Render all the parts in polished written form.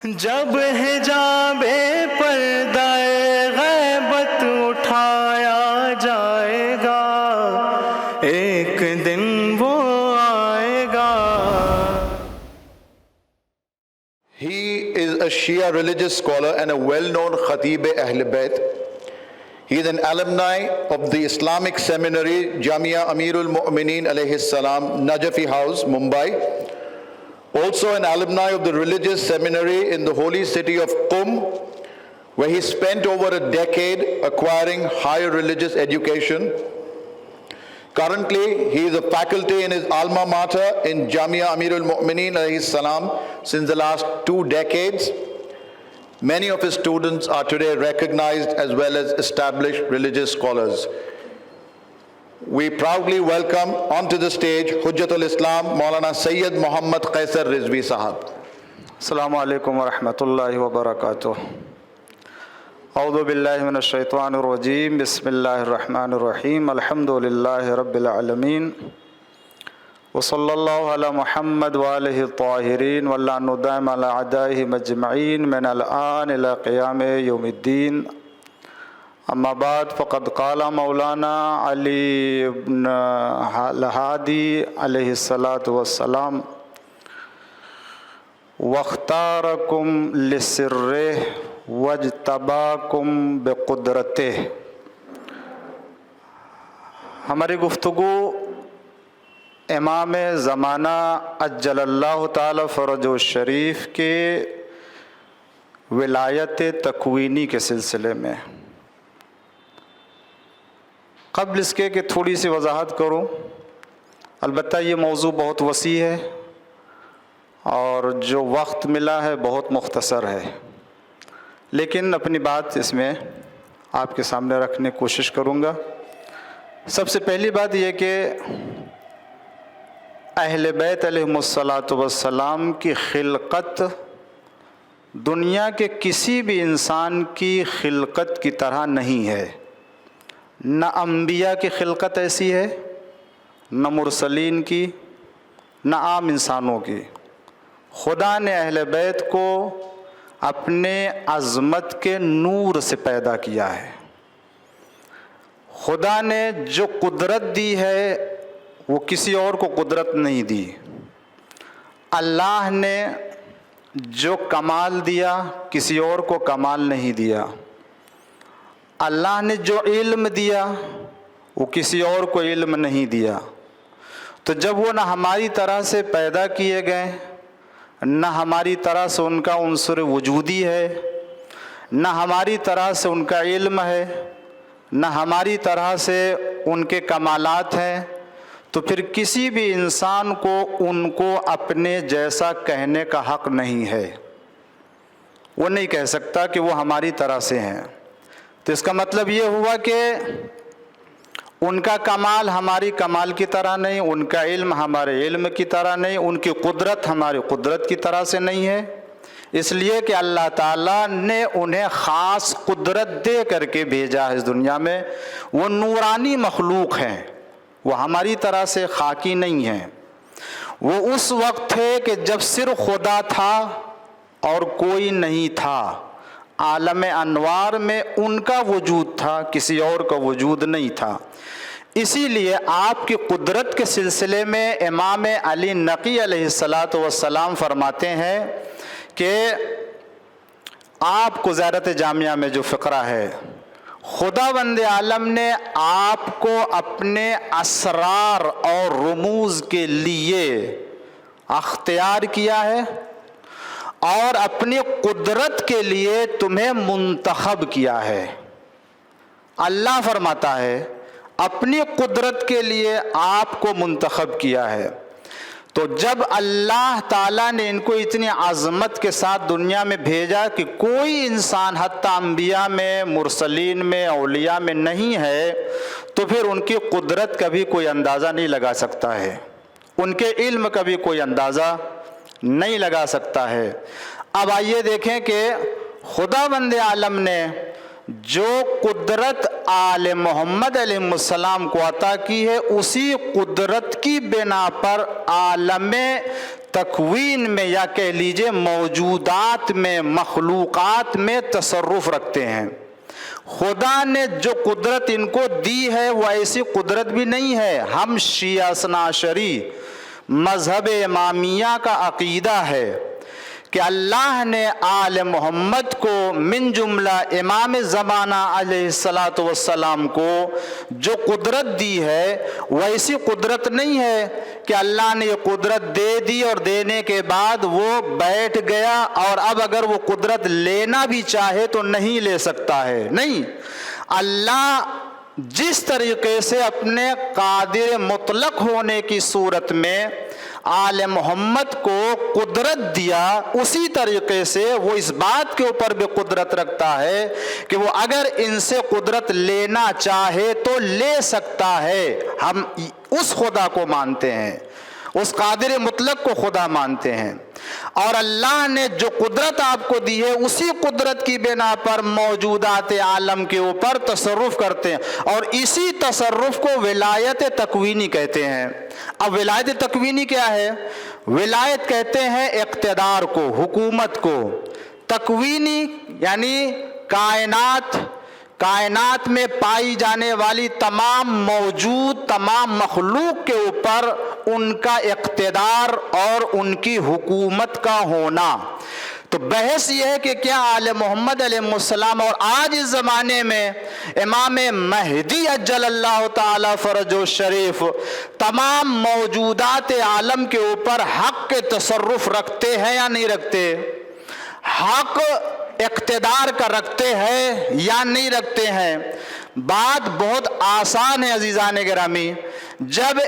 جب حجاب پردہ غیبت اٹھایا جائے گا، ایک دن وہ آئے گا۔ He is a Shia religious scholar and a well-known Khatib Ahl Bayt. He is an alumni of the Islamic Seminary Jamia Amirul Mu'mineen alayhi salam, Najafi House, Mumbai. Also an alumni of the religious seminary in the holy city of Qum, where he spent over a decade acquiring higher religious education. Currently, he is a faculty in his alma mater in Jamia Amirul Mu'mineen alayhi salam since the last 2 decades. Many of his students are today recognized as well as established religious scholars. We proudly welcome onto the stage Hujjatul Islam Maulana Sayyid Muhammad Qaisar Rizvi Sahab. Assalamu alaikum wa rahmatullahi wa barakatuh. A'udhu billahi minash shaitanir rajim. Bismillahir rahmanir rahim. Alhamdulillahi rabbil alamin. Wa sallallahu ala Muhammad wa alihi at-tahirin wa la'nu daim ala a'daihi majma'in min al-an ila qiyam yawmiddin. اما بعد فقد قال مولانا علی ابن الہادی علیہ الصلاۃ والسلام واختارکم لسرہ واجتباکم بقدرتہ۔ ہماری گفتگو امام زمانہ عجل اللہ تعالی فرجہ الشریف کے ولایت تکوینی کے سلسلے میں۔ قبل اس کے کہ تھوڑی سی وضاحت کروں، البتہ یہ موضوع بہت وسیع ہے اور جو وقت ملا ہے بہت مختصر ہے، لیکن اپنی بات اس میں آپ کے سامنے رکھنے کی کوشش کروں گا۔ سب سے پہلی بات یہ کہ اہل بیت علیہم الصلاۃ والسلام کی خلقت دنیا کے کسی بھی انسان کی خلقت کی طرح نہیں ہے۔ نہ انبیاء کی خلقت ایسی ہے، نہ مرسلین کی، نہ عام انسانوں کی۔ خدا نے اہل بیت کو اپنے عظمت کے نور سے پیدا کیا ہے۔ خدا نے جو قدرت دی ہے وہ کسی اور کو قدرت نہیں دی۔ اللہ نے جو کمال دیا کسی اور کو کمال نہیں دیا۔ اللہ نے جو علم دیا وہ کسی اور کو علم نہیں دیا۔ تو جب وہ نہ ہماری طرح سے پیدا کیے گئے، نہ ہماری طرح سے ان کا عنصر وجودی ہے، نہ ہماری طرح سے ان کا علم ہے، نہ ہماری طرح سے ان کے کمالات ہیں، تو پھر کسی بھی انسان کو ان کو اپنے جیسا کہنے کا حق نہیں ہے۔ وہ نہیں کہہ سکتا کہ وہ ہماری طرح سے ہیں۔ تو اس کا مطلب یہ ہوا کہ ان کا کمال ہماری کمال کی طرح نہیں، ان کا علم ہمارے علم کی طرح نہیں، ان کی قدرت ہماری قدرت کی طرح سے نہیں ہے، اس لیے کہ اللہ تعالیٰ نے انہیں خاص قدرت دے کر کے بھیجا ہے اس دنیا میں۔ وہ نورانی مخلوق ہیں، وہ ہماری طرح سے خاکی نہیں ہیں۔ وہ اس وقت تھے کہ جب صرف خدا تھا اور کوئی نہیں تھا۔ عالم انوار میں ان کا وجود تھا، کسی اور کا وجود نہیں تھا۔ اسی لیے آپ کی قدرت کے سلسلے میں امام علی نقی علیہ الصلاۃ والسلام فرماتے ہیں کہ آپ کو زیارت جامعہ میں جو فقرہ ہے، خداوند عالم نے آپ کو اپنے اسرار اور رموز کے لیے اختیار کیا ہے اور اپنی قدرت کے لیے تمہیں منتخب کیا ہے۔ اللہ فرماتا ہے اپنی قدرت کے لیے آپ کو منتخب کیا ہے۔ تو جب اللہ تعالیٰ نے ان کو اتنی عظمت کے ساتھ دنیا میں بھیجا کہ کوئی انسان حتیٰ انبیاء میں، مرسلین میں، اولیاء میں نہیں ہے، تو پھر ان کی قدرت کا بھی کوئی اندازہ نہیں لگا سکتا ہے، ان کے علم کا بھی کوئی اندازہ نہیں لگا سکتا ہے۔ اب آئیے دیکھیں کہ خداوند عالم نے جو قدرت آل محمد علیہ السلام کو عطا کی ہے، اسی قدرت کی بنا پر عالم تکوین میں یا کہہ لیجئے موجودات میں مخلوقات میں تصرف رکھتے ہیں۔ خدا نے جو قدرت ان کو دی ہے وہ ایسی قدرت بھی نہیں ہے۔ ہم شیعہ اثنا عشری مذہب امامیہ کا عقیدہ ہے کہ اللہ نے آل محمد کو من جملہ امام زمانہ علیہ الصلاۃ والسلام کو جو قدرت دی ہے وہ ایسی قدرت نہیں ہے کہ اللہ نے یہ قدرت دے دی اور دینے کے بعد وہ بیٹھ گیا اور اب اگر وہ قدرت لینا بھی چاہے تو نہیں لے سکتا ہے۔ نہیں، اللہ جس طریقے سے اپنے قادر مطلق ہونے کی صورت میں آل محمد کو قدرت دیا، اسی طریقے سے وہ اس بات کے اوپر بھی قدرت رکھتا ہے کہ وہ اگر ان سے قدرت لینا چاہے تو لے سکتا ہے۔ ہم اس خدا کو مانتے ہیں، اس قادر مطلق کو خدا مانتے ہیں، اور اللہ نے جو قدرت آپ کو دی ہے اسی قدرت کی بنا پر موجودات عالم کے اوپر تصرف کرتے ہیں، اور اسی تصرف کو ولایت تکوینی کہتے ہیں۔ اب ولایت تکوینی کیا ہے؟ ولایت کہتے ہیں اقتدار کو، حکومت کو۔ تکوینی یعنی کائنات میں پائی جانے والی تمام موجود تمام مخلوق کے اوپر ان کا اقتدار اور ان کی حکومت کا ہونا۔ تو بحث یہ ہے کہ کیا آل محمد علیہ السلام اور آج اس زمانے میں امام مہدی عجل اللہ تعالی فرج الشریف تمام موجودات عالم کے اوپر حق کے تصرف رکھتے ہیں یا نہیں رکھتے؟ حق اقتدار کا رکھتے ہیں یا نہیں رکھتے ہیں؟ بات بہت آسان ہے عزیزان گرامی۔ جب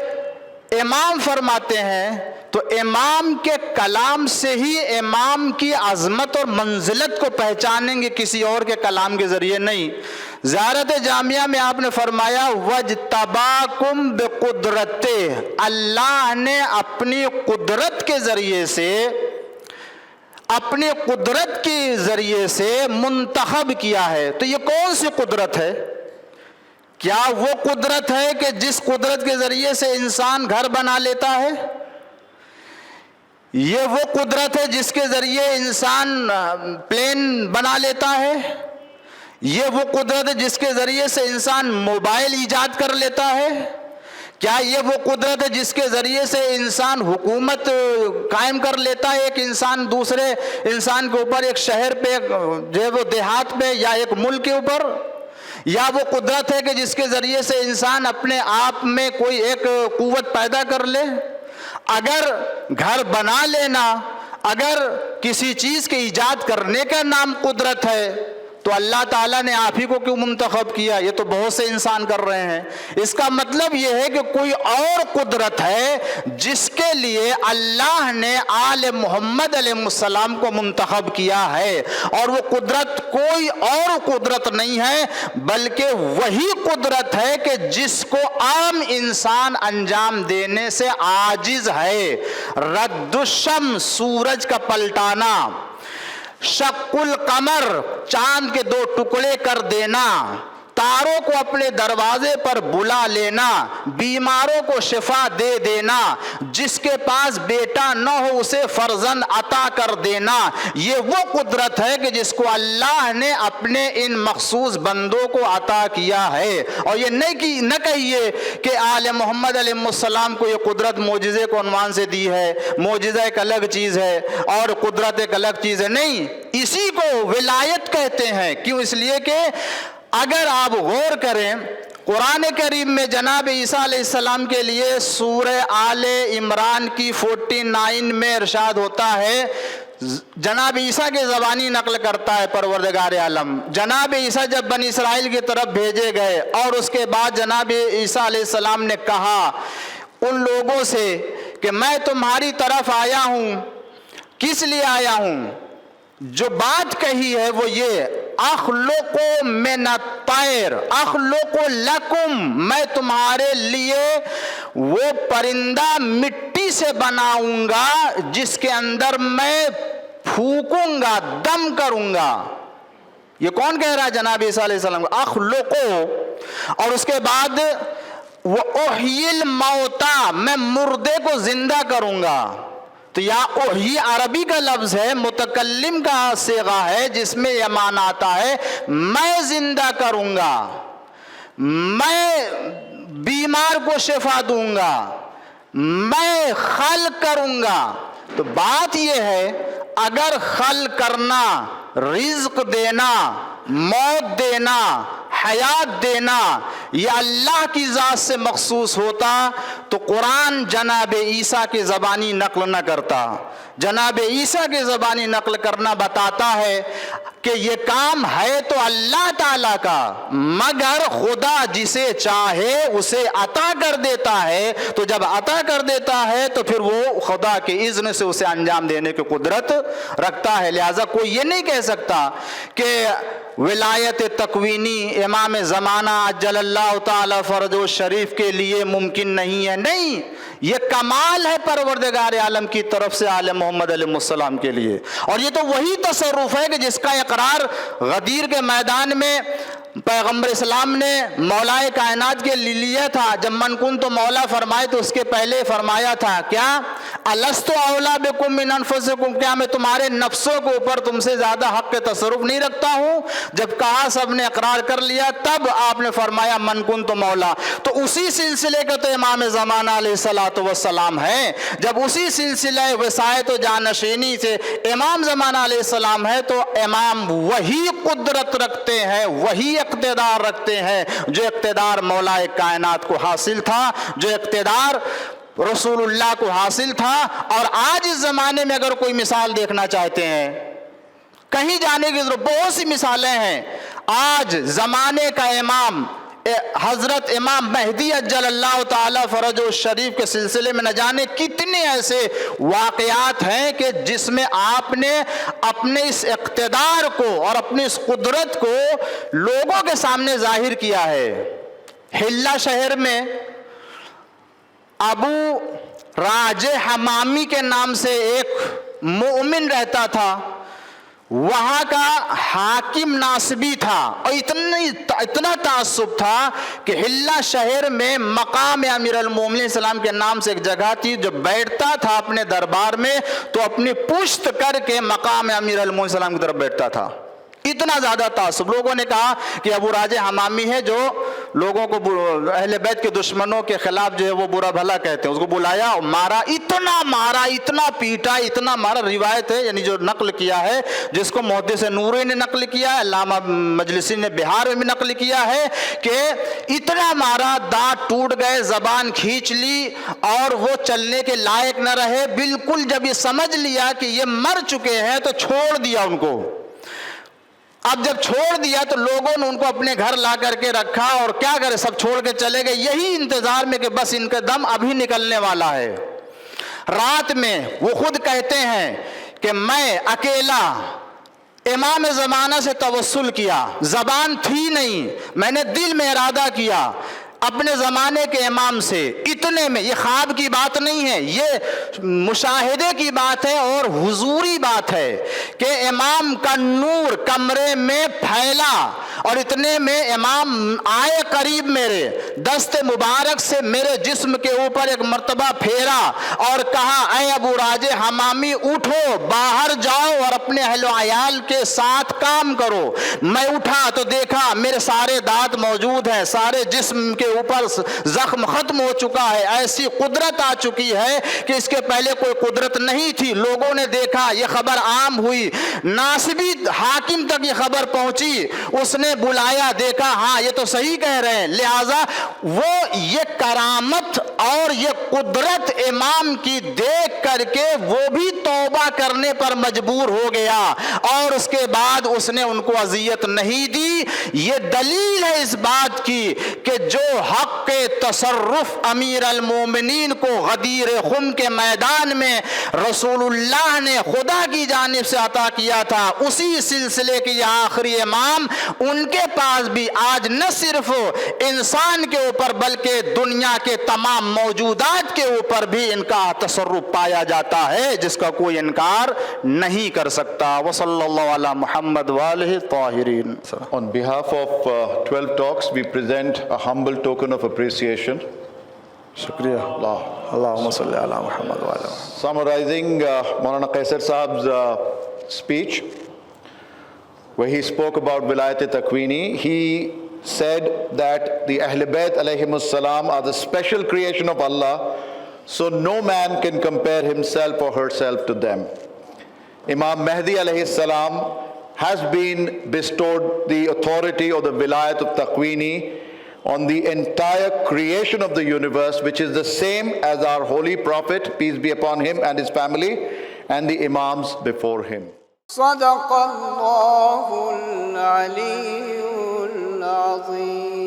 امام فرماتے ہیں تو امام کے کلام سے ہی امام کی عظمت اور منزلت کو پہچانیں گے، کسی اور کے کلام کے ذریعے نہیں۔ زیارت جامعہ میں آپ نے فرمایا وَاجْتَبَاكُمْ بِقُدْرَتِهِ، اللہ نے اپنی قدرت کے ذریعے سے، اپنی قدرت کے ذریعے سے منتخب کیا ہے۔ تو یہ کون سی قدرت ہے؟ کیا وہ قدرت ہے کہ جس قدرت کے ذریعے سے انسان گھر بنا لیتا ہے؟ یہ وہ قدرت ہے جس کے ذریعے انسان پلین بنا لیتا ہے؟ یہ وہ قدرت ہے جس کے ذریعے سے انسان موبائل ایجاد کر لیتا ہے؟ کیا یہ وہ قدرت ہے جس کے ذریعے سے انسان حکومت قائم کر لیتا ہے، ایک انسان دوسرے انسان کے اوپر، ایک شہر پہ جو ہے وہ دیہات پہ یا ایک ملک کے اوپر؟ یا وہ قدرت ہے کہ جس کے ذریعے سے انسان اپنے آپ میں کوئی ایک قوت پیدا کر لے؟ اگر گھر بنا لینا، اگر کسی چیز کے ایجاد کرنے کا نام قدرت ہے تو اللہ تعالیٰ نے آپ ہی کو کیوں منتخب کیا؟ یہ تو بہت سے انسان کر رہے ہیں۔ اس کا مطلب یہ ہے کہ کوئی اور قدرت ہے جس کے لیے اللہ نے آل محمد علیہ السلام کو منتخب کیا ہے، اور وہ قدرت کوئی اور قدرت نہیں ہے بلکہ وہی قدرت ہے کہ جس کو عام انسان انجام دینے سے عاجز ہے۔ رد الشمس، سورج کا پلٹانا، شق القمر، چاند کے 2 ٹکڑے کر دینا، تاروں کو اپنے دروازے پر بلا لینا، بیماروں کو شفا دے دینا، جس کے پاس بیٹا نہ ہو اسے فرزند عطا کر دینا، یہ وہ قدرت ہے کہ جس کو اللہ نے اپنے ان مخصوص بندوں کو عطا کیا ہے۔ اور یہ نہ کہیے کہ آل محمد علیہ السلام کو یہ قدرت معجزے کو عنوان سے دی ہے، معجزہ ایک الگ چیز ہے اور قدرت ایک الگ چیز ہے۔ نہیں، اسی کو ولایت کہتے ہیں۔ کیوں؟ اس لیے کہ اگر آپ غور کریں قرآن کریم میں جناب عیسیٰ علیہ السلام کے لیے سورہ آل عمران کی 49 میں ارشاد ہوتا ہے، جناب عیسیٰ کے زبانی نقل کرتا ہے پروردگار عالم، جناب عیسیٰ جب بنی اسرائیل کی طرف بھیجے گئے اور اس کے بعد جناب عیسیٰ علیہ السلام نے کہا ان لوگوں سے کہ میں تمہاری طرف آیا ہوں، کس لیے آیا ہوں؟ جو بات کہی ہے وہ یہ، اخلق من الطیر اخلق لکم، میں تمہارے لیے وہ پرندہ مٹی سے بناؤں گا جس کے اندر میں پھونکوں گا، دم کروں گا۔ یہ کون کہہ رہا ہے؟ جناب عیسیٰ علیہ السلام، اخلقو، اور اس کے بعد وہ احیی الموتا، میں مردے کو زندہ کروں گا۔ تو یہ عربی کا لفظ ہے، متکلم کا صیغہ ہے، جس میں یہ معنی آتا ہے میں زندہ کروں گا، میں بیمار کو شفا دوں گا، میں خلق کروں گا۔ تو بات یہ ہے اگر خلق کرنا، رزق دینا، موت دینا، حیات دینا یہ اللہ کی ذات سے مخصوص ہوتا تو قرآن جناب عیسیٰ کی زبانی نقل نہ کرتا۔ جناب عیسیٰ کی زبانی نقل کرنا بتاتا ہے کہ یہ کام ہے تو اللہ تعالیٰ کا، مگر خدا جسے چاہے اسے عطا کر دیتا ہے، تو جب عطا کر دیتا ہے تو پھر وہ خدا کے اذن سے اسے انجام دینے کی قدرت رکھتا ہے۔ لہٰذا کوئی یہ نہیں کہہ سکتا کہ ولایت تکوینی امام زمانہ عجل اللہ تعالی فرجہ شریف کے لیے ممکن نہیں ہے، نہیں، یہ کمال ہے پروردگار عالم کی طرف سے آل محمد علیہ السلام کے لیے۔ اور یہ تو وہی تصرف ہے کہ جس کا اقرار غدیر کے میدان میں پیغمبر اسلام نے مولا کائنات کے لیے تھا۔ جب من کن تو مولا فرمائے تو اس کے پہلے فرمایا تھا کیا الستو اولا بکم من انفسکم، کیا میں تمہارے نفسوں کے اوپر تم سے زیادہ حق کے تصرف نہیں رکھتا ہوں؟ جب کہا سب نے اقرار کر لیا تب آپ نے فرمایا من کن تو مولا۔ تو اسی سلسلے کا تو امام زمانہ علیہ الصلوۃ والسلام ہے۔ جب اسی سلسلہ وصایت و جانشینی سے امام زمانہ علیہ السلام ہے تو امام وہی قدرت رکھتے ہیں، وہی اقتدار رکھتے ہیں جو اقتدار مولا کائنات کو حاصل تھا، جو اقتدار رسول اللہ کو حاصل تھا۔ اور آج اس زمانے میں اگر کوئی مثال دیکھنا چاہتے ہیں، کہیں جانے کی ضرورت، بہت سی مثالیں ہیں۔ آج زمانے کا امام حضرت امام مہدی عجل اللہ تعالی فرجہ الشریف کے سلسلے میں نہ جانے کتنے ایسے واقعات ہیں کہ جس میں آپ نے اپنے اس اقتدار کو اور اپنی اس قدرت کو لوگوں کے سامنے ظاہر کیا ہے۔ حلہ شہر میں ابو راجہ حمامی کے نام سے ایک مومن رہتا تھا، وہاں کا حاکم ناصبی تھا، اور اتنا تعصب تھا کہ حلہ شہر میں مقام امیر المومنین السلام کے نام سے ایک جگہ تھی، جو بیٹھتا تھا اپنے دربار میں تو اپنی پشت کر کے مقام امیر المومنین السلام کی طرف بیٹھتا تھا۔ اتنا زیادہ تعصب۔ لوگوں نے کہا کہ ابو راجہ حمامی ہے جو لوگوں کو اہل بیت کے دشمنوں کے خلاف جو ہے وہ برا بھلا کہتے ہیں، اس کو بلایا اور مارا، اتنا پیٹا، اتنا مارا۔ روایت ہے یعنی جو نقل کیا ہے، جس کو محدث نوری نے نقل کیا ہے، علامہ مجلسی نے بہار میں بھی نقل کیا ہے کہ اتنا مارا، دانت ٹوٹ گئے، زبان کھینچ لی اور وہ چلنے کے لائق نہ رہے۔ بالکل جب یہ سمجھ لیا کہ یہ مر چکے ہیں تو چھوڑ دیا ان کو۔ اب جب چھوڑ دیا تو لوگوں نے ان کو اپنے گھر لا کر کے رکھا، اور کیا کرے، سب چھوڑ کے چلے گئے، یہی انتظار میں کہ بس ان کا دم ابھی نکلنے والا ہے۔ رات میں وہ خود کہتے ہیں کہ میں اکیلا امام زمانہ سے توسل کیا، زبان تھی نہیں، میں نے دل میں ارادہ کیا اپنے زمانے کے امام سے۔ اتنے میں، یہ خواب کی بات نہیں ہے، یہ مشاہدے کی بات ہے اور حضوری بات ہے کہ امام کا نور کمرے میں پھیلا، اور اتنے میں امام آئے قریب، میرے دست مبارک سے میرے جسم کے اوپر ایک مرتبہ پھیرا اور کہا اے ابو راجہ حمامی اٹھو، باہر جاؤ اور اپنے اہل و عیال کے ساتھ کام کرو۔ میں اٹھا تو دیکھا میرے سارے دانت موجود ہیں، سارے جسم کے اوپر زخم ختم ہو چکا ہے، ایسی قدرت آ چکی ہے کہ اس کے پہلے کوئی قدرت نہیں تھی۔ لوگوں نے دیکھا، یہ خبر عام ہوئی، ناصبی حاکم تک یہ خبر پہنچی، اس نے بلایا، دیکھا ہاں یہ تو صحیح کہہ رہے ہیں، لہذا وہ یہ کرامت اور یہ قدرت امام کی دیکھ کر کے وہ بھی توبہ کرنے پر مجبور ہو گیا، اور اس کے بعد اس نے ان کو اذیت نہیں دی۔ یہ دلیل ہے اس بات کی کہ جو حق کے تصرف امیر المومنین کو غدیر خم کے میدان میں رسول اللہ نے خدا کی جانب سے عطا کیا تھا، اسی سلسلے کے یہ آخری امام، ان کے پاس بھی آج نہ صرف انسان کے اوپر بلکہ دنیا کے تمام موجودات کے اوپر بھی ان کا تصرف پایا جاتا ہے، جس کا کوئی انکار نہیں کر سکتا۔ وصلی اللہ علی محمد وآلہ طاہرین۔ On behalf of 12 Talks, we present a humble token of appreciation. شکریہ۔ Allah. Allahumma salli ala Muhammad wa ala Muhammad. Summarizing Maulana Qaisar Sahab's speech, where he spoke about Vilayat-e-Taqweeni, he said that the Ahl Bayt alayhimus salam are the special creation of Allah, so no man can compare himself or herself to them. Imam Mahdi alayhi salam has been bestowed the authority or the Vilayat of Taqweeni on the entire creation of the universe, which is the same as our holy Prophet, peace be upon him and his family, and the Imams before him. صدق الله العلي العظيم.